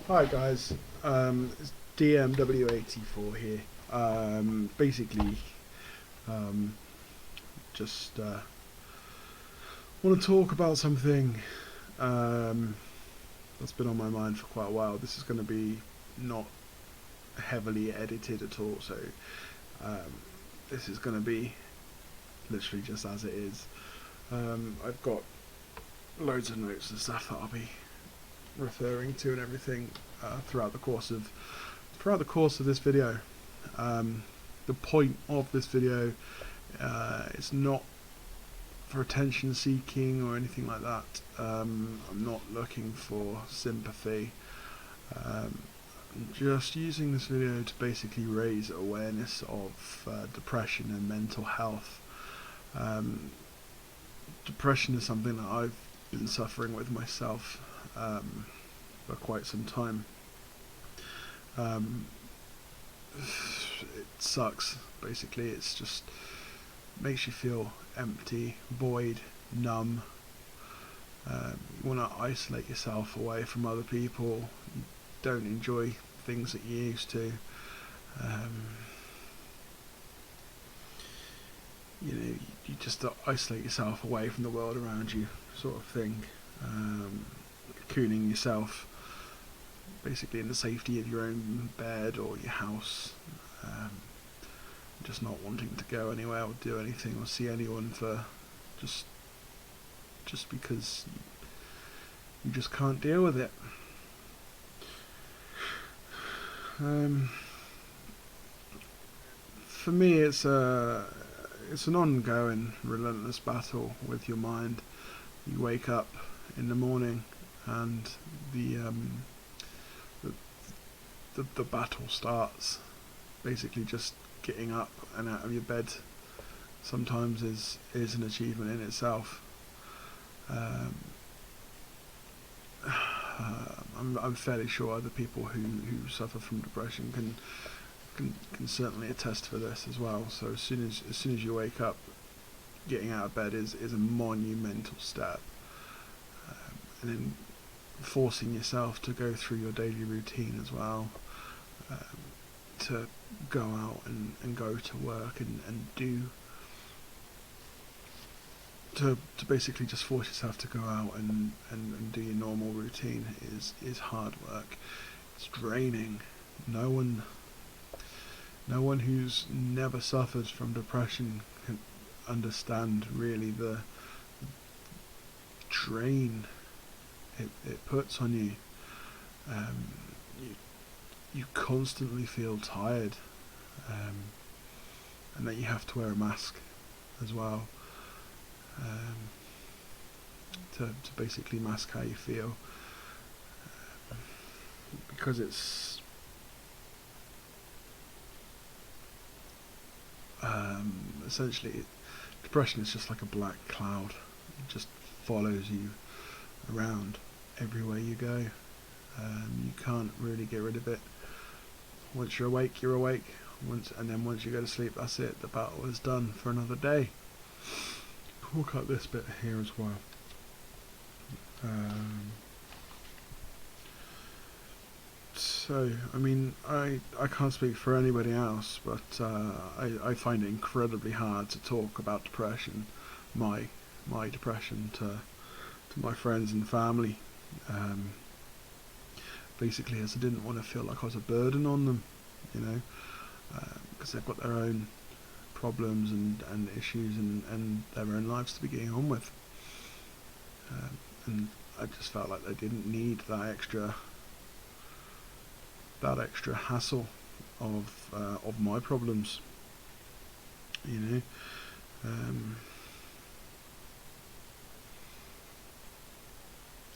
Hi guys, it's DMW84 here. Basically, um, just want to talk about something um, that's been on my mind for quite a while. This is going to be not heavily edited at all, so um, this is going to be literally just as it is. I've got loads of notes and stuff that I'll be referring to and everything throughout the course of this video. Um, the point of this video is not for attention seeking or anything like that. I'm not looking for sympathy. I'm just using this video to basically raise awareness of depression and mental health. Um, Depression is something that I've been suffering with myself for quite some time. It sucks. Basically, it's just makes you feel empty, void, numb. You want to isolate yourself away from other people. You don't enjoy things that you used to. Um, you just isolate yourself away from the world around you, sort of thing. Cocooning yourself, basically in the safety of your own bed or your house. Just not wanting to go anywhere or do anything or see anyone for just because you just can't deal with it. For me, it's an ongoing, relentless battle with your mind. You wake up in the morning, and the battle starts. Basically, just getting up and out of your bed sometimes is an achievement in itself. I'm fairly sure other people who suffer from depression can certainly attest for this as well. So as soon as you wake up, getting out of bed is a monumental step, and then forcing yourself to go through your daily routine as well, to go out and go to work and do to basically just force yourself to go out and do your normal routine is hard work. It's draining. No one who's never suffered from depression can understand really the drain it puts on you. You constantly feel tired, and that you have to wear a mask as well, to basically mask how you feel, because it's essentially, depression is just like a black cloud. It just follows you around everywhere you go. You can't really get rid of it. Once you're awake, you're awake. And then once you go to sleep, that's it. The battle is done for another day. We'll cut this bit here as well. So, I mean, I can't speak for anybody else, but I find it incredibly hard to talk about depression, my depression, to my friends and family. Basically, as I didn't want to feel like I was a burden on them, because they've got their own problems and issues and their own lives to be getting on with. And I just felt like they didn't need that extra hassle of my problems, you know.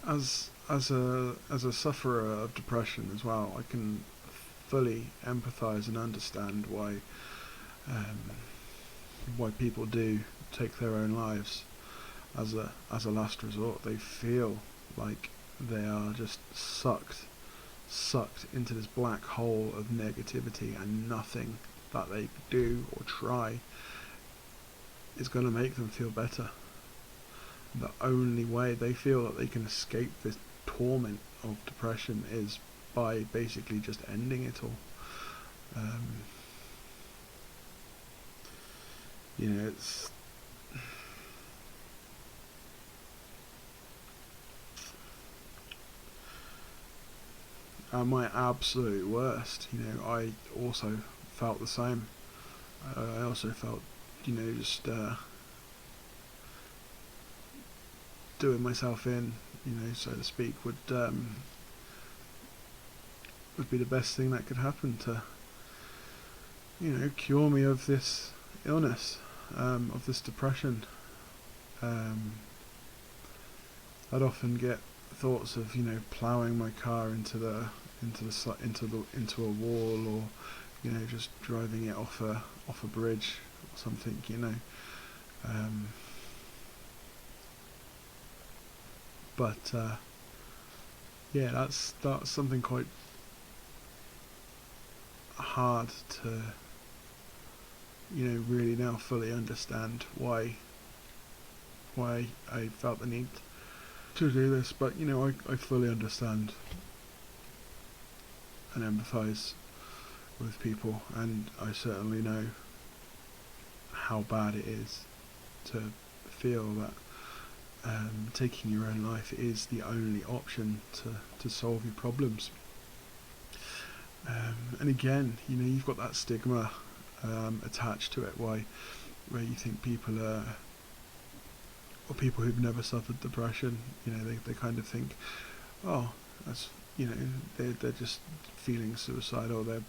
As a sufferer of depression as well, I can fully empathise and understand why people do take their own lives as a last resort. They feel like they are just sucked into this black hole of negativity, and nothing that they do or try is going to make them feel better. The only way they feel that they can escape this torment of depression is by basically just ending it all. It's at my absolute worst. I also felt the same. I also felt, just doing myself in, so to speak, would be the best thing that could happen to, cure me of this illness, of this depression. I'd often get thoughts of, ploughing my car into a wall, or just driving it off a bridge or something. But yeah, that's something quite hard to really now fully understand why I felt the need to do this. But I fully understand and empathise with people, and I certainly know how bad it is to feel that taking your own life is the only option to solve your problems. And again, you've got that stigma attached to it, where you think people are, or people who've never suffered depression, they kind of think, oh, that's, they're just feeling suicidal, they're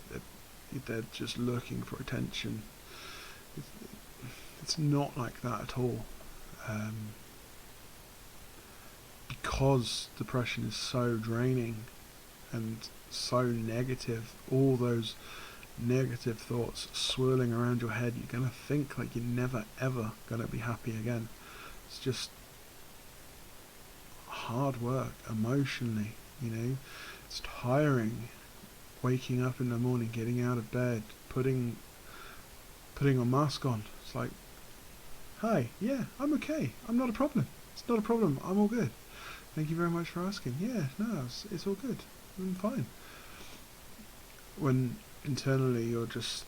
just looking for attention. It's not like that at all. Because depression is so draining and so negative, all those negative thoughts swirling around your head, you're going to think like you're never ever going to be happy again. It's just hard work emotionally, it's tiring, waking up in the morning, getting out of bed, putting a mask on. It's like, hi, yeah, I'm okay, I'm not a problem, it's not a problem, I'm all good, thank you very much for asking. Yeah, no, it's all good, I'm fine. When internally you're just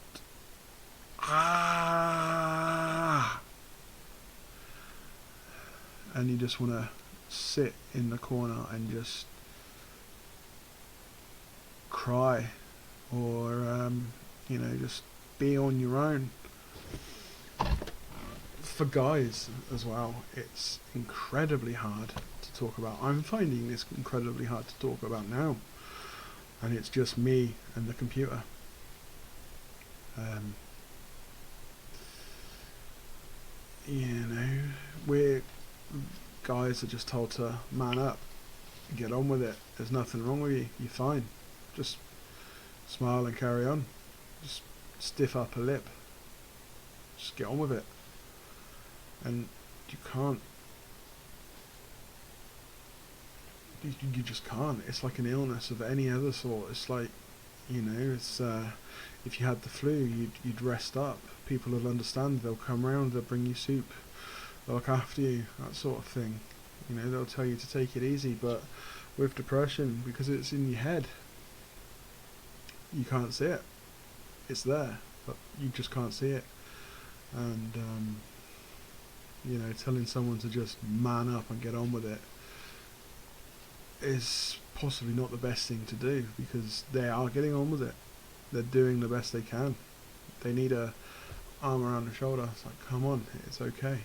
and you just want to sit in the corner and just cry, or just be on your own. For guys as well, it's incredibly hard to talk about. I'm finding this incredibly hard to talk about now, and it's just me and the computer. We're guys are just told to man up, get on with it, there's nothing wrong with you, you're fine, just smile and carry on, just stiff upper lip, just get on with it. And you can't, you just can't. It's like an illness of any other sort. It's like, it's if you had the flu, you'd rest up, people will understand, they'll come round, they'll bring you soup, they'll look after you, that sort of thing. They'll tell you to take it easy. But with depression, because it's in your head, you can't see it. It's there, but you just can't see it. And telling someone to just man up and get on with it is possibly not the best thing to do, because they are getting on with it. They're doing the best they can. They need a arm around the shoulder. It's like, come on, it's okay.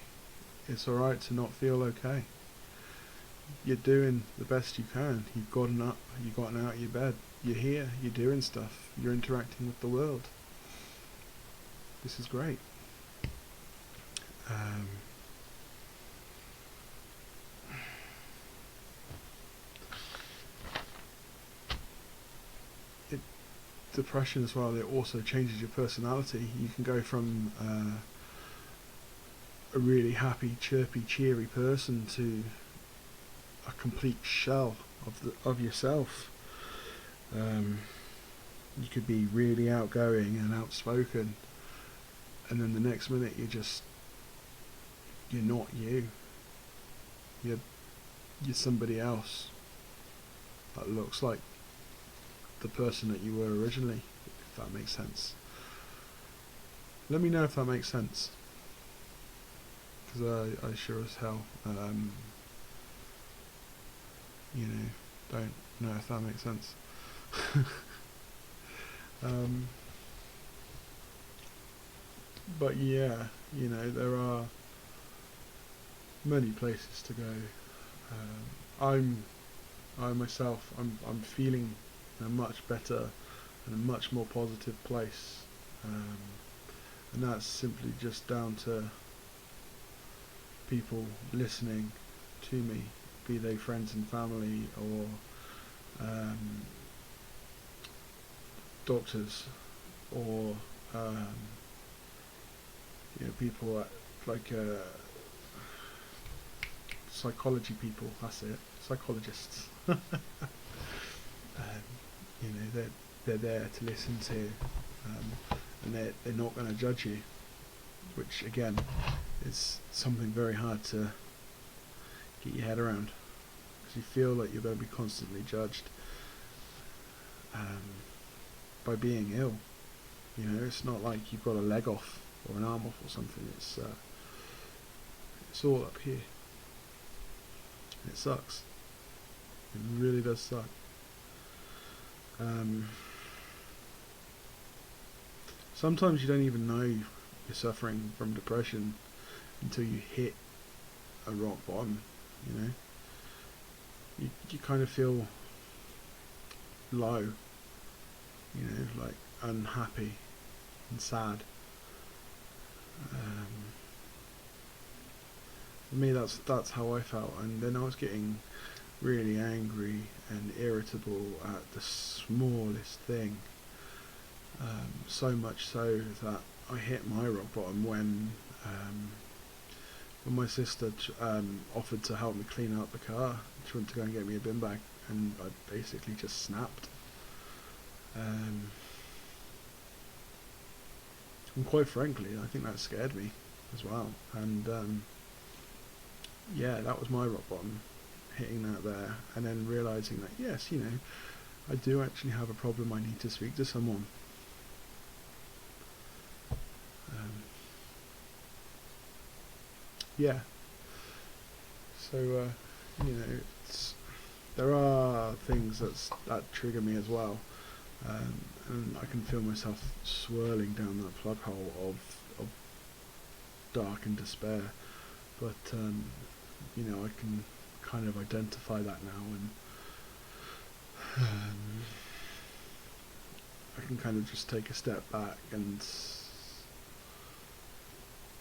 It's alright to not feel okay. You're doing the best you can. You've gotten up, you've gotten out of your bed, you're here, you're doing stuff, you're interacting with the world. This is great. Depression as well, it also changes your personality. You can go from a really happy, chirpy, cheery person to a complete shell of yourself. You could be really outgoing and outspoken, and then the next minute you're not you. You're somebody else that looks like the person that you were originally, if that makes sense. Let me know if that makes sense, because I sure as hell, don't know if that makes sense. But yeah, there are many places to go. I myself, I'm feeling in a much better and a much more positive place, and that's simply just down to people listening to me, be they friends and family or doctors or people like psychology people. That's it, psychologists. They're there to listen to, and they're not going to judge you, which again is something very hard to get your head around, because you feel like you're going to be constantly judged by being ill. It's not like you've got a leg off or an arm off or something. It's all up here. It sucks. It really does suck. Sometimes you don't even know you're suffering from depression until you hit a rock bottom. You kind of feel low, like unhappy and sad. For me, that's how I felt, and then I was getting really angry and irritable at the smallest thing. So much so that I hit my rock bottom when my sister offered to help me clean out the car. She went to go and get me a bin bag, and I basically just snapped. And quite frankly, I think that scared me as well. And yeah, that was my rock bottom, hitting that there, and then realising that yes, I do actually have a problem. I need to speak to someone. Yeah. So there are things that trigger me as well, and I can feel myself swirling down that plug hole of dark and despair. But I can kind of identify that now, and I can kind of just take a step back and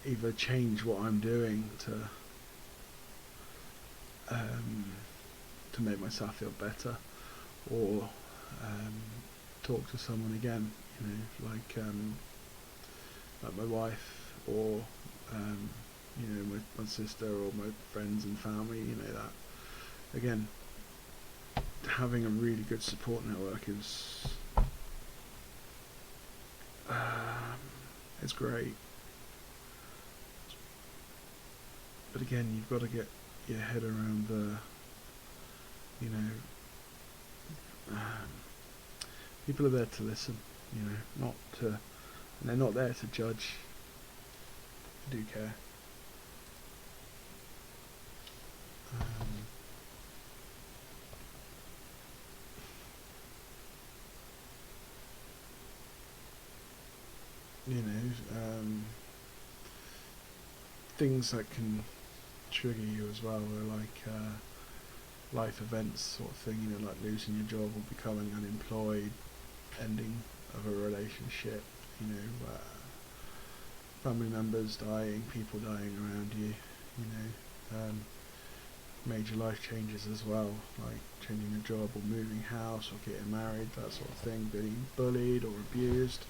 either change what I'm doing to make myself feel better, or talk to someone again, like my wife, or my sister, or my friends and family. That again, having a really good support network is it's great. But again, you've got to get your head around the, people are there to listen, not to, and they're not there to judge. They do care. Things that can trigger you as well are like life events sort of thing, like losing your job or becoming unemployed, ending of a relationship, family members dying, people dying around you, major life changes as well, like changing your job or moving house or getting married, that sort of thing, being bullied or abused.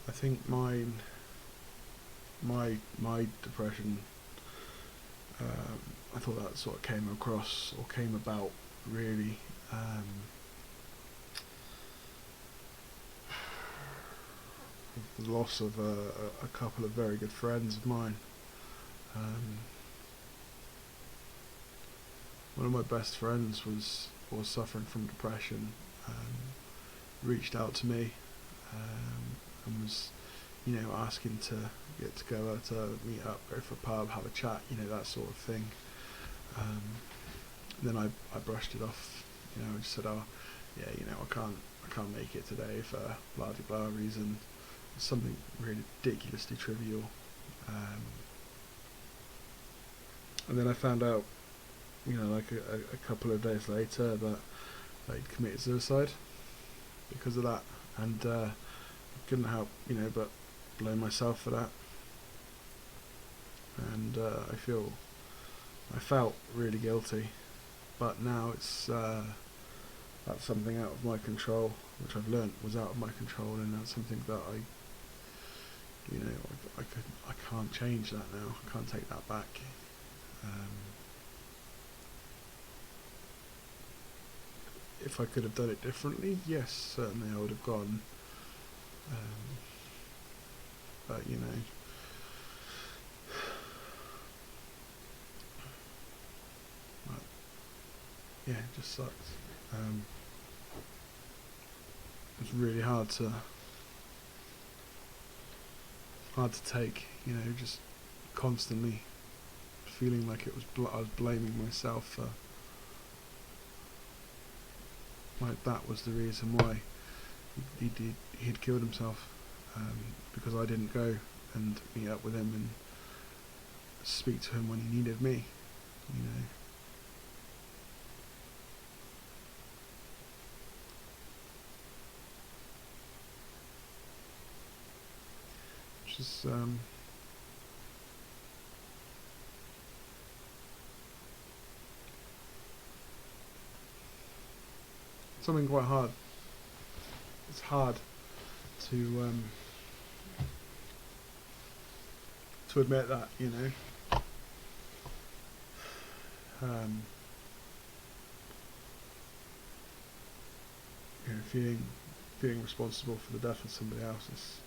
I think my depression, I thought that sort of came about really the loss of a couple of very good friends of mine. one of my best friends was suffering from depression, reached out to me, and was, asking to get together, to meet up, go for a pub, have a chat, that sort of thing. Then I brushed it off, I just said, oh yeah, I can't make it today for blah blah blah reason. It's something really ridiculously trivial. And then I found out, like a couple of days later, that I'd committed suicide because of that, and I couldn't help, but blame myself for that. And I felt really guilty, but now it's that's something out of my control, which I've learnt was out of my control, and that's something that I can't change that now. I can't take that back. If I could have done it differently, yes, certainly I would have gone. But yeah, it just sucks. It's really hard to take, just constantly feeling like it was I was blaming myself for, like, that was the reason why he'd killed himself, because I didn't go and meet up with him and speak to him when he needed me, which is something quite hard. It's hard to admit that, feeling responsible for the death of somebody else is,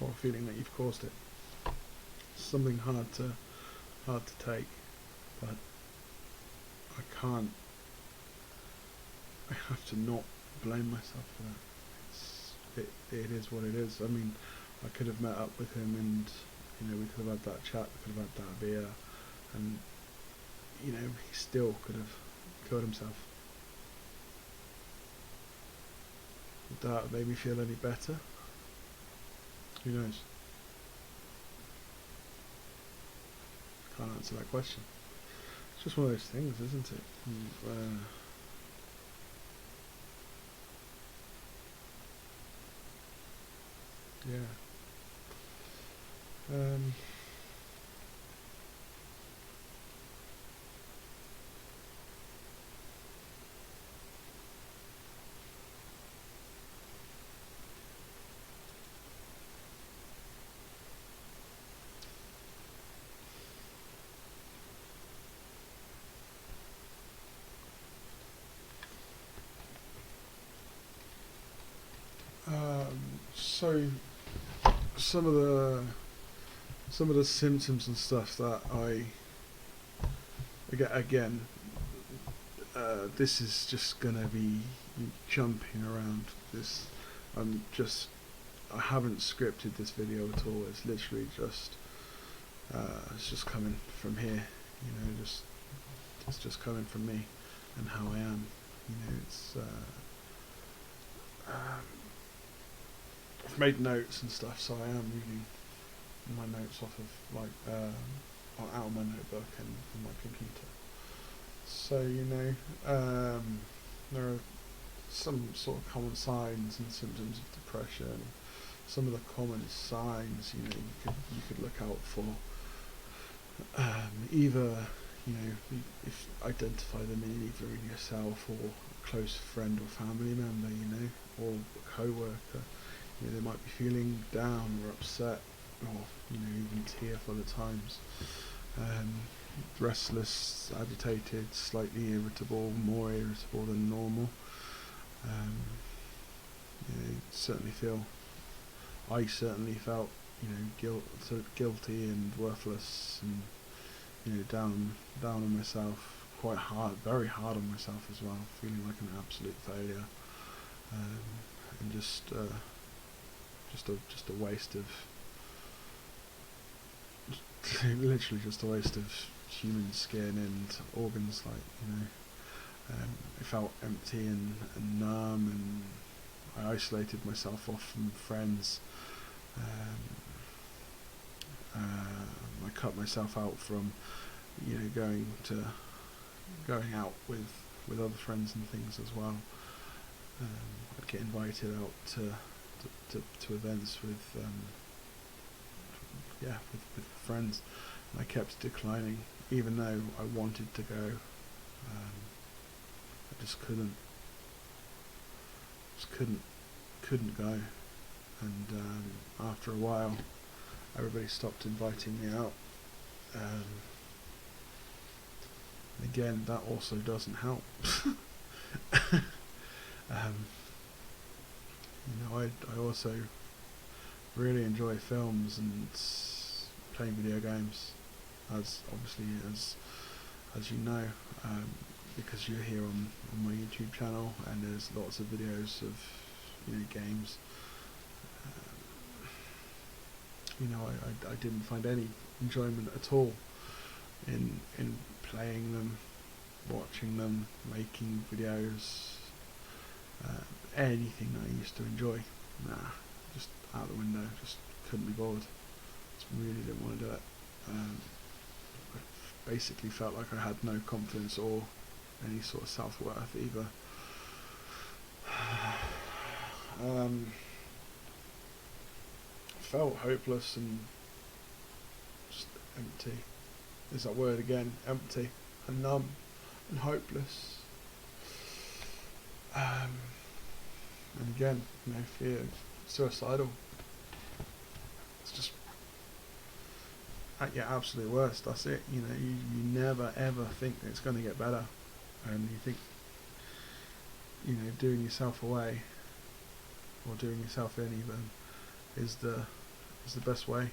or feeling that you've caused it. It's something hard to take, but I have to not blame myself for that. It is what it is. I mean, I could have met up with him and, we could have had that chat, we could have had that beer, and, he still could have killed himself. Would that have made me feel any better? Who knows? Can't answer that question. It's just one of those things, isn't it? Yeah. So some of the symptoms and stuff that I again, this is just gonna be jumping around. I haven't scripted this video at all. It's literally just it's just coming from here. It's just coming from me and how I am. It's I've made notes and stuff, so I am reading my notes off of out of my notebook and from my computer. So there are some sort of common signs and symptoms of depression. Some of the common signs you could look out for. Either if identify them in either in yourself or a close friend or family member, or a co-worker. They might be feeling down or upset, or even tearful at times. Restless, agitated, slightly irritable, more irritable than normal. I certainly felt guilty and worthless, and down on myself, quite hard, very hard on myself as well, feeling like an absolute failure, and just a waste of literally just a waste of human skin and organs, I felt empty and numb, and I isolated myself off from friends. I cut myself out from going out with other friends and things as well. I'd get invited out to events with friends, and I kept declining, even though I wanted to go. I just couldn't go, and after a while everybody stopped inviting me out, and again, that also doesn't help. I also really enjoy films and playing video games, as you know, because you're here on my YouTube channel, and there's lots of videos of games. I didn't find any enjoyment at all in playing them, watching them, making videos, anything that I used to enjoy. Just out the window. Just couldn't be bothered. Just really didn't want to do it. I basically felt like I had no confidence or any sort of self-worth either. Felt hopeless and just empty. There's that word again, empty and numb and hopeless. And again, fear, suicidal. It's just at your absolute worst. That's it. You never ever think it's going to get better, and you think doing yourself away or doing yourself in even is the best way.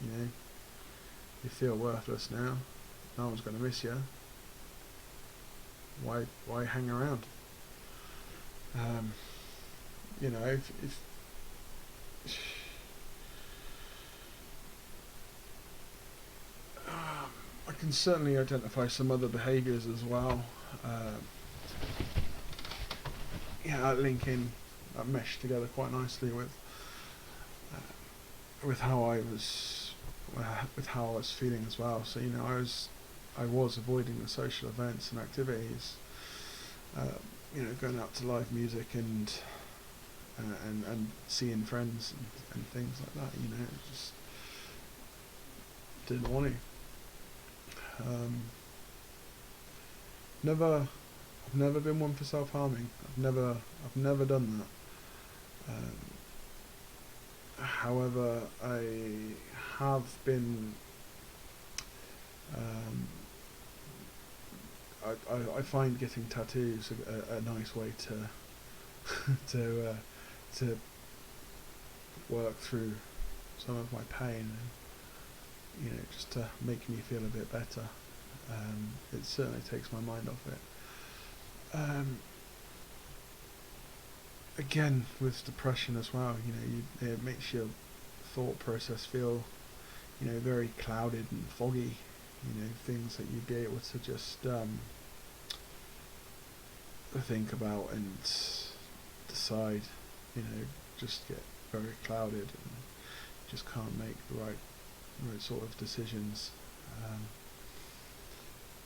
You feel worthless now. No one's going to miss you. Why hang around? If I can certainly identify some other behaviours as well. That link in, that mesh together quite nicely with how I was feeling as well. So I was avoiding the social events and activities. Going out to live music and seeing friends and things like that. Just didn't want to. I've never been one for self-harming. I've never done that. However, I have been. I find getting tattoos a nice way to work through some of my pain, and just to make me feel a bit better. It certainly takes my mind off it. Again, with depression as well, it makes your thought process feel, very clouded and foggy. Things that you'd be able to just think about and decide, just get very clouded and just can't make the right sort of decisions.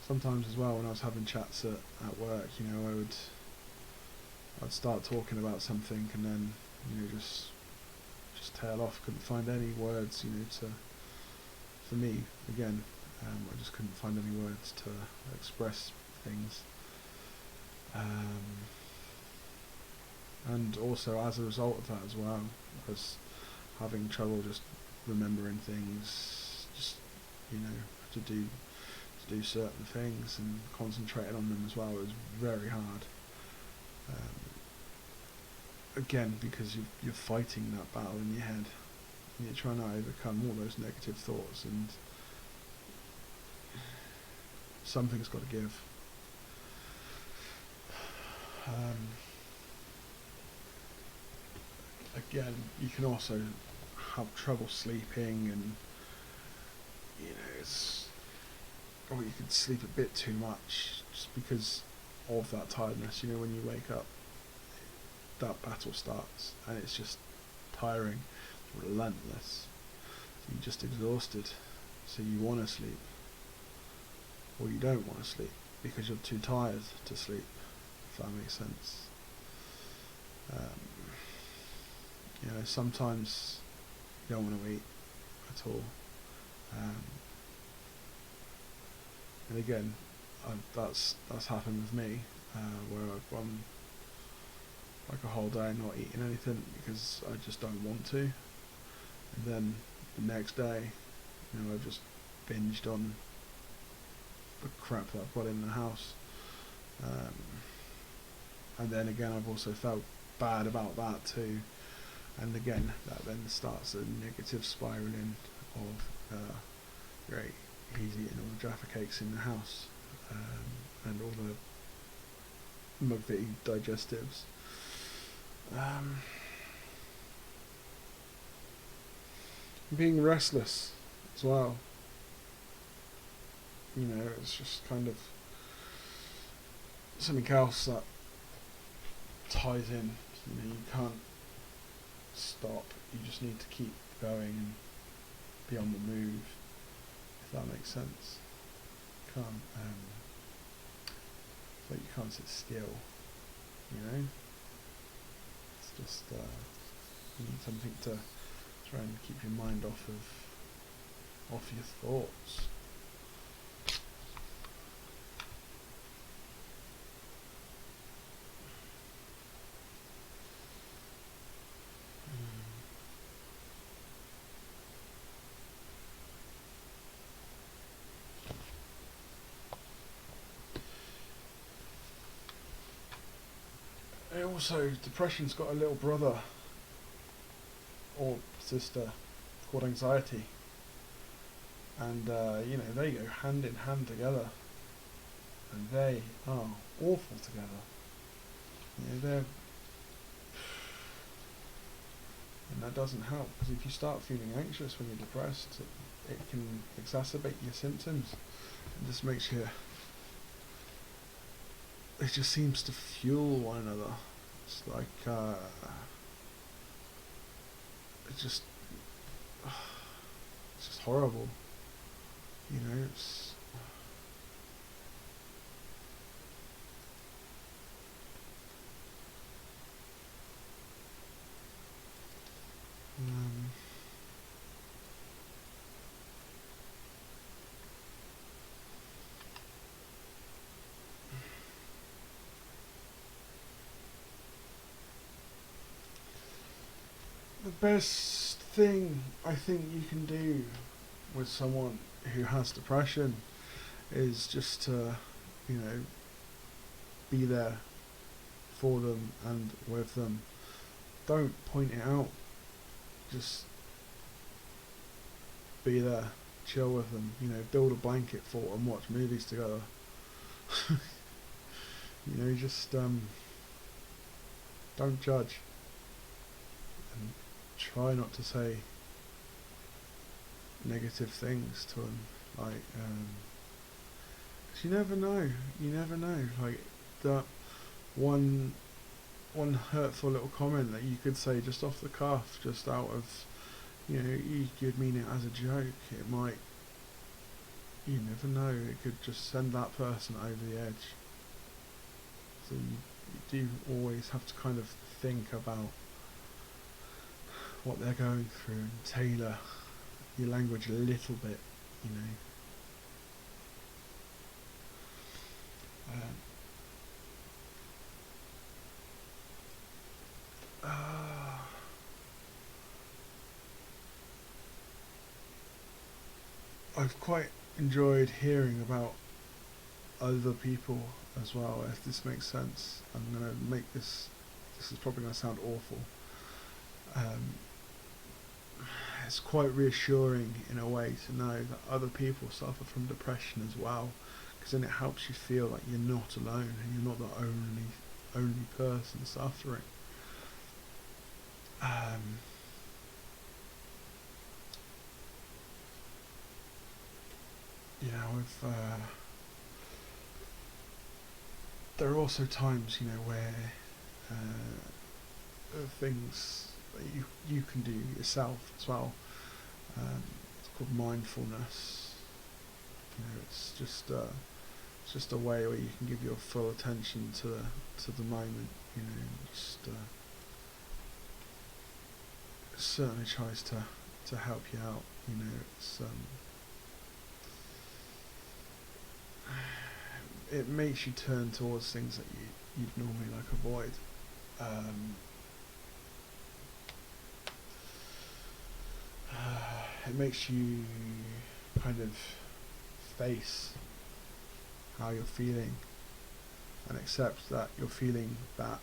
Sometimes as well, when I was having chats at work, I'd start talking about something and then just tail off. Couldn't find any words, for me again. I just couldn't find any words to express things. And also, as a result of that as well, I was having trouble just remembering things, just to do certain things and concentrating on them as well. It was very hard. Again, because you're fighting that battle in your head, You're trying to overcome all those negative thoughts, and something's got to give. Again, you can also have trouble sleeping, and or you could sleep a bit too much just because of that tiredness. When you wake up, that battle starts, and it's just tiring, it's relentless. So you're just exhausted, so you want to sleep, or you don't want to sleep because you're too tired to sleep, if that makes sense. Sometimes you don't want to eat at all. And again, that's happened with me, where I've gone like a whole day not eating anything because I just don't want to, and then the next day, I've just binged on the crap that I've got in the house, and then again I've also felt bad about that too, and again that then starts a negative spiraling of great, he's eating all the Jaffa cakes in the house, and all the mugvity digestives. Being restless as well. It's just kind of something else that ties in. You can't stop. You just need to keep going and be on the move, if that makes sense. You can't sit still. It's just you need something to try and keep your mind off your thoughts. And also, depression's got a little brother or sister called anxiety, and they go hand in hand together, and they are awful together. And that doesn't help, because if you start feeling anxious when you're depressed, it can exacerbate your symptoms. It just makes you. It just seems to fuel one another. It's like it's just horrible. It's the best thing I think you can do with someone who has depression is just to, be there for them and with them. Don't point it out. Just be there, chill with them. Build a blanket fort and watch movies together. Just don't judge, and try not to say negative things to them. Like, 'cause you never know. Like that one hurtful little comment that you could say just off the cuff, just out of, you could mean it as a joke. It might, you never know, it could just send that person over the edge. So you do always have to kind of think about what they're going through and tailor your language a little bit, I've quite enjoyed hearing about other people as well, if this makes sense. I'm going to make this is probably going to sound awful, it's quite reassuring in a way to know that other people suffer from depression as well, because then it helps you feel like you're not alone and you're not the only person suffering. You know, there are also times, you know, where things that you can do yourself as well. It's called mindfulness. You know, it's just a way where you can give your full attention to the moment. You know, just it certainly tries to help you out. You know, it's it makes you turn towards things that you'd normally like avoid. It makes you kind of face how you're feeling and accept that you're feeling that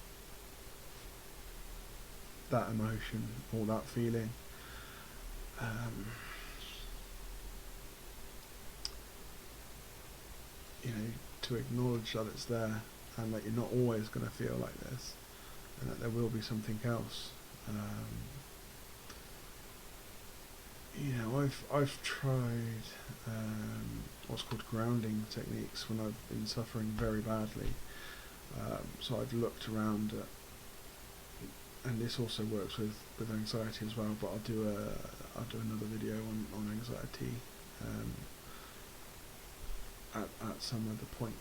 emotion or that feeling. You know, to acknowledge that it's there and that you're not always going to feel like this, and that there will be something else. You know, I've tried what's called grounding techniques when I've been suffering very badly. So I've looked around at, and this also works with anxiety as well. But I'll do another video on anxiety at some other point.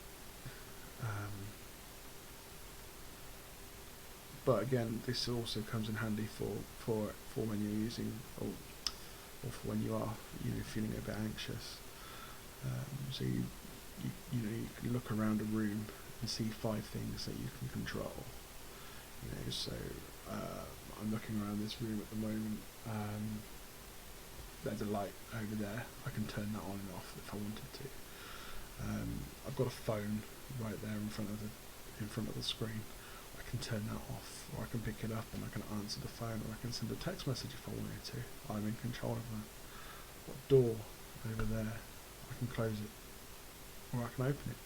But again, this also comes in handy for when you're using or for when you are, you know, feeling a bit anxious. So you know, you can look around a room and see 5 things that you can control. You know, so I'm looking around this room at the moment. There's a light over there. I can turn that on and off if I wanted to. I've got a phone right there in front of the screen. I can turn that off, or I can pick it up and I can answer the phone, or I can send a text message if I wanted to. I'm in control of that. Got a door over there. I can close it, or I can open it.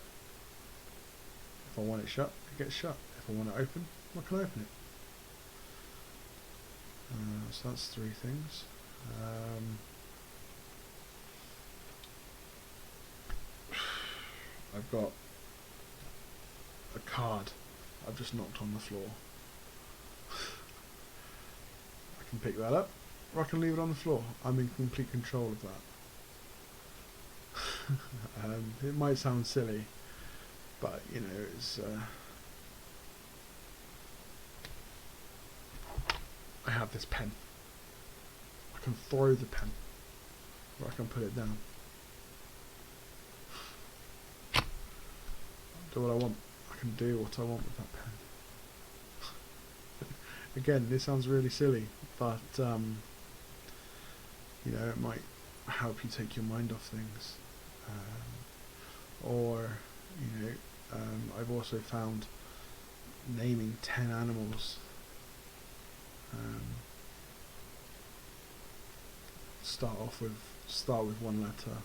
If I want it shut, it gets shut. If I want it open, I can open it. So that's 3 things. I've got a card I've just knocked on the floor. I can pick that up, or I can leave it on the floor. I'm in complete control of that. It might sound silly, but you know, it's I have this pen. I can throw the pen, or I can put it down. Do what I want. I can do what I want with that pen. Again, this sounds really silly, but you know, it might help you take your mind off things. Or you know, I've also found naming 10 animals. Start with one letter,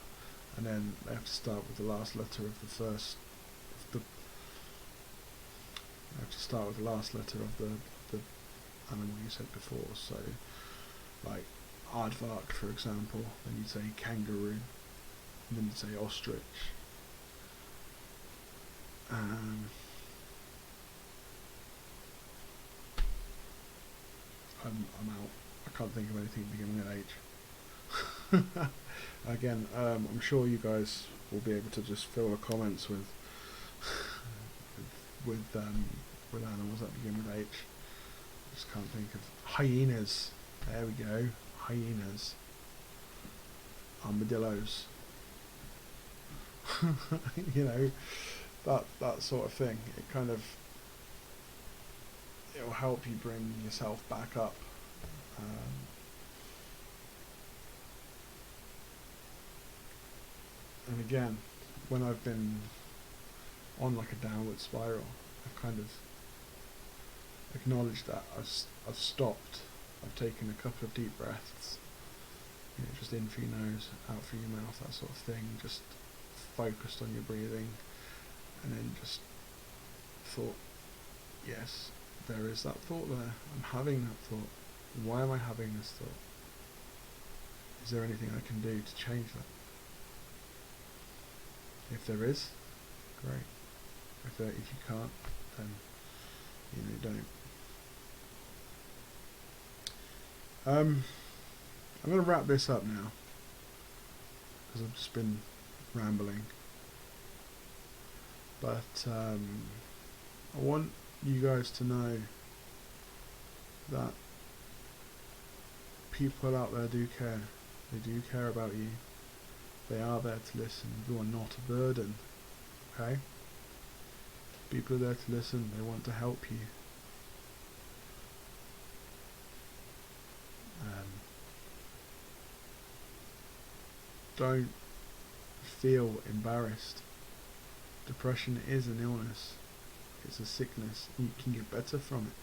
and then they have to start with the last letter of the first. I have to start with the last letter of the animal you said before. So, like aardvark, for example, then you'd say kangaroo, and then you'd say ostrich. I'm out. I can't think of anything beginning with H. Again, I'm sure you guys will be able to just fill the comments with animals that begin with H. Just can't think of hyenas. There we go, hyenas. Armadillos. You know, that sort of thing. It'll help you bring yourself back up. And again, when I've been on like a downward spiral, I've kind of acknowledged that I've stopped. I've taken a couple of deep breaths, You know, just in through your nose, out through your mouth, that sort of thing. Just focused on your breathing, and then just thought, yes, there is that thought there. I'm having that thought. Why am I having this thought? Is there anything I can do to change that? If there is, great. If you can't, then don't. I'm going to wrap this up now because I've just been rambling. But I want you guys to know that people out there do care. They do care about you. They are there to listen. You are not a burden. Okay? People are there to listen. They want to help you. Don't feel embarrassed. Depression is an illness. It's a sickness. You can get better from it.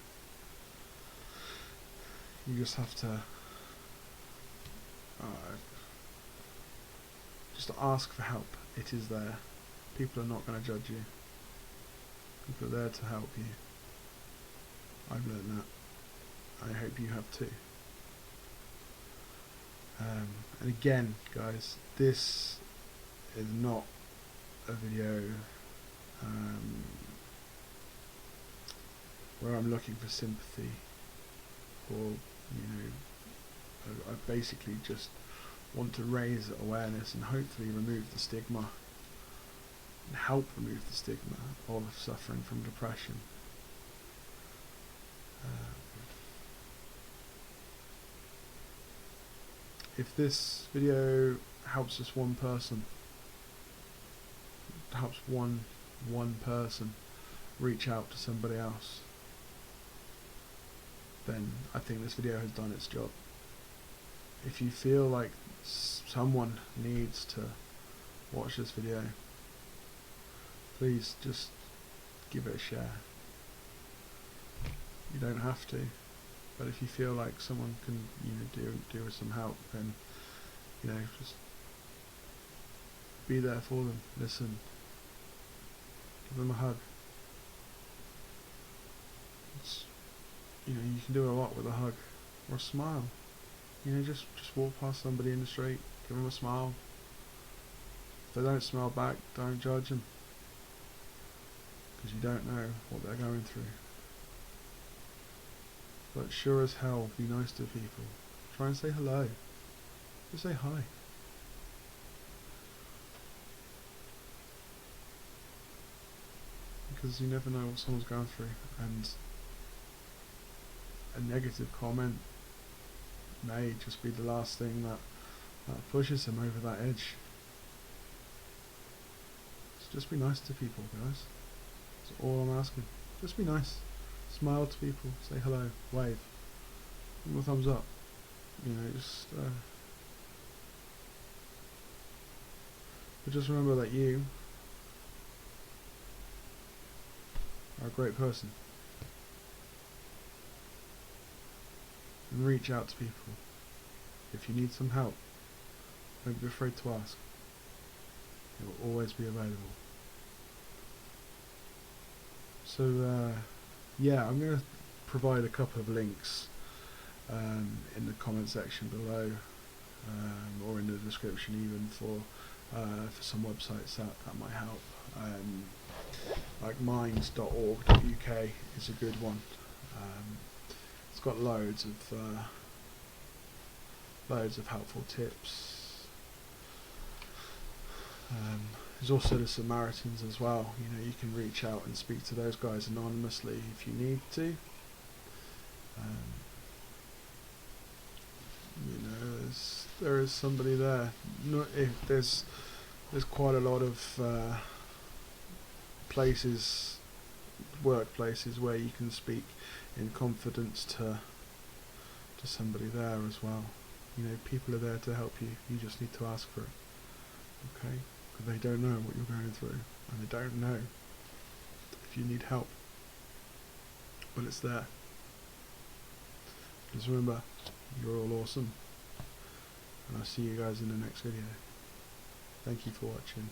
You just have to just ask for help. It is there. People are not going to judge you. People are there to help you. I've learned that. I hope you have too. And again, guys, this is not a video where I'm looking for sympathy, or I basically just want to raise awareness and hopefully remove the stigma and help remove the stigma of suffering from depression. If this video helps just one person, helps one person reach out to somebody else, then I think this video has done its job. If you feel like someone needs to watch this video, please just give it a share. You don't have to, but if you feel like someone can do with some help, then just be there for them. Listen, give them a hug. You can do a lot with a hug or a smile. Just walk past somebody in the street, give them a smile. If they don't smile back, don't judge them, because you don't know what they're going through. But sure as hell, be nice to people. Try and say hello. Just say hi. Because you never know what someone's going through, and a negative comment may just be the last thing that pushes them over that edge. So just be nice to people, guys. That's all I'm asking. Just be nice. Smile to people. Say hello. Wave. Give them a thumbs up. But just remember that you are a great person. And reach out to people. If you need some help, don't be afraid to ask. It will always be available. So yeah, I'm going to provide a couple of links in the comment section below, or in the description even, for some websites that might help. Like minds.org.uk is a good one. It's got loads of helpful tips. There's also the Samaritans as well. You can reach out and speak to those guys anonymously if you need to. There is somebody there. There's quite a lot of workplaces where you can speak in confidence to somebody there as well. People are there to help you. You just need to ask for it. Okay? Because they don't know what you're going through, and they don't know if you need help. But it's there. Just remember, you're all awesome. and I'll see you guys in the next video. Thank you for watching.